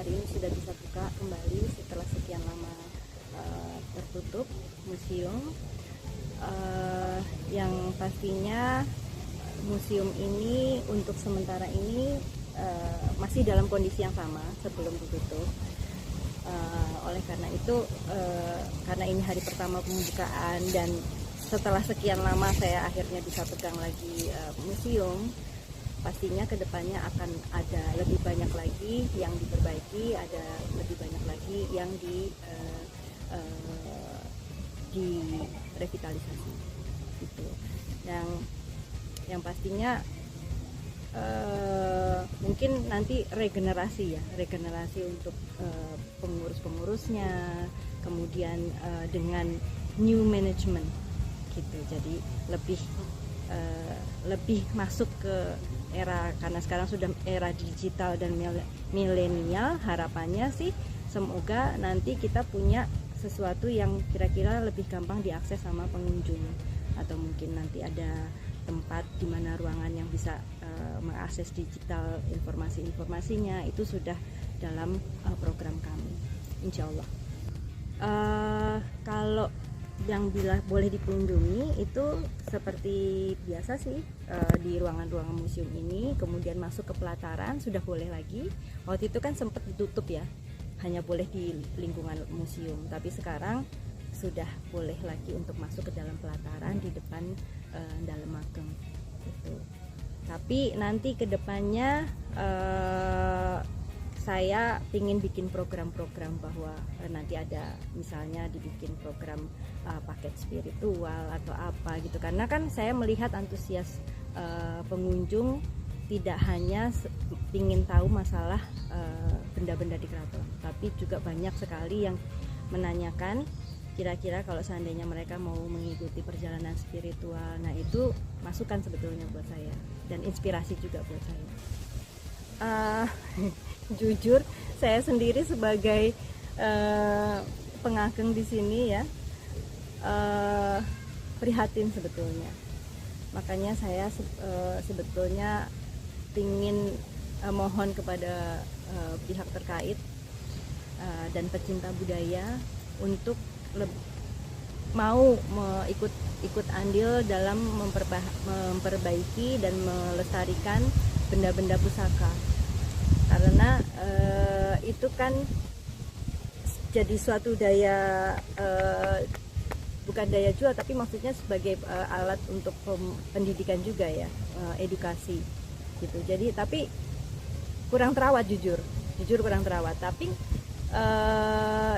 hari ini sudah bisa buka kembali setelah sekian lama tertutup museum. Yang pastinya museum ini untuk sementara ini masih dalam kondisi yang sama sebelum ditutup. Oleh karena itu, karena ini hari pertama pembukaan dan setelah sekian lama saya akhirnya bisa pegang lagi museum, pastinya kedepannya akan ada lebih banyak lagi yang diperbaiki, ada lebih banyak lagi yang direvitalisasi gitu. Yang pastinya mungkin nanti regenerasi untuk pengurus-pengurusnya, kemudian dengan new management gitu. Jadi lebih masuk ke era, karena sekarang sudah era digital dan milenial. Harapannya sih semoga nanti kita punya sesuatu yang kira-kira lebih gampang diakses sama pengunjung, atau mungkin nanti ada tempat di mana ruangan yang bisa mengakses digital informasinya, itu sudah dalam program kami, insya Allah. Kalau yang boleh dikunjungi itu seperti biasa sih, di ruangan-ruangan museum ini, kemudian masuk ke pelataran sudah boleh lagi. Waktu itu kan sempat ditutup ya, hanya boleh di lingkungan museum, tapi sekarang sudah boleh lagi untuk masuk ke dalam pelataran di depan dalam mageng gitu. Tapi nanti kedepannya saya ingin bikin program-program bahwa nanti ada misalnya dibikin program paket spiritual atau apa gitu, karena kan saya melihat antusias pengunjung tidak hanya ingin tahu masalah benda-benda di keraton, tapi juga banyak sekali yang menanyakan kira-kira kalau seandainya mereka mau mengikuti perjalanan spiritual. Nah, itu masukan sebetulnya buat saya dan inspirasi juga buat saya. Jujur saya sendiri sebagai pengageng di sini ya, prihatin sebetulnya. Makanya saya sebetulnya ingin mohon kepada pihak terkait dan pecinta budaya untuk mau ikut andil dalam memperbaiki dan melestarikan benda-benda pusaka, karena itu kan jadi suatu daya, bukan daya jual, tapi maksudnya sebagai alat untuk pendidikan juga ya, edukasi gitu. Jadi tapi kurang terawat, jujur kurang terawat. Tapi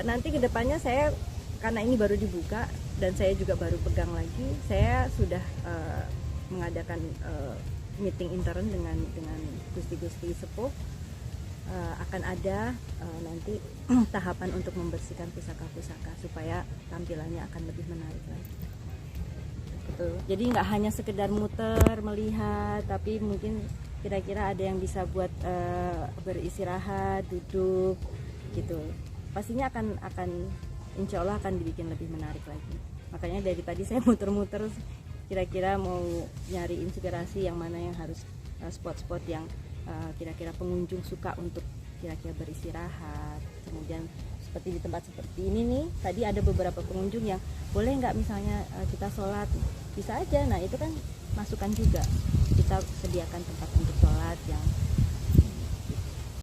nanti kedepannya saya, karena ini baru dibuka dan saya juga baru pegang lagi, saya sudah mengadakan meeting intern dengan gusti-gusti sepuh. Akan ada nanti tahapan untuk membersihkan pusaka-pusaka supaya tampilannya akan lebih menarik lagi. Betul. Jadi nggak hanya sekedar muter melihat, tapi mungkin kira-kira ada yang bisa buat beristirahat, duduk gitu. Pastinya akan insya Allah akan dibikin lebih menarik lagi. Makanya dari tadi saya muter-muter, kira-kira mau nyari inspirasi yang mana yang harus spot-spot yang kira-kira pengunjung suka untuk kira-kira beristirahat. Kemudian seperti di tempat seperti ini nih, tadi ada beberapa pengunjung yang boleh nggak misalnya kita sholat, bisa aja. Nah, itu kan masukan juga, kita sediakan tempat untuk sholat yang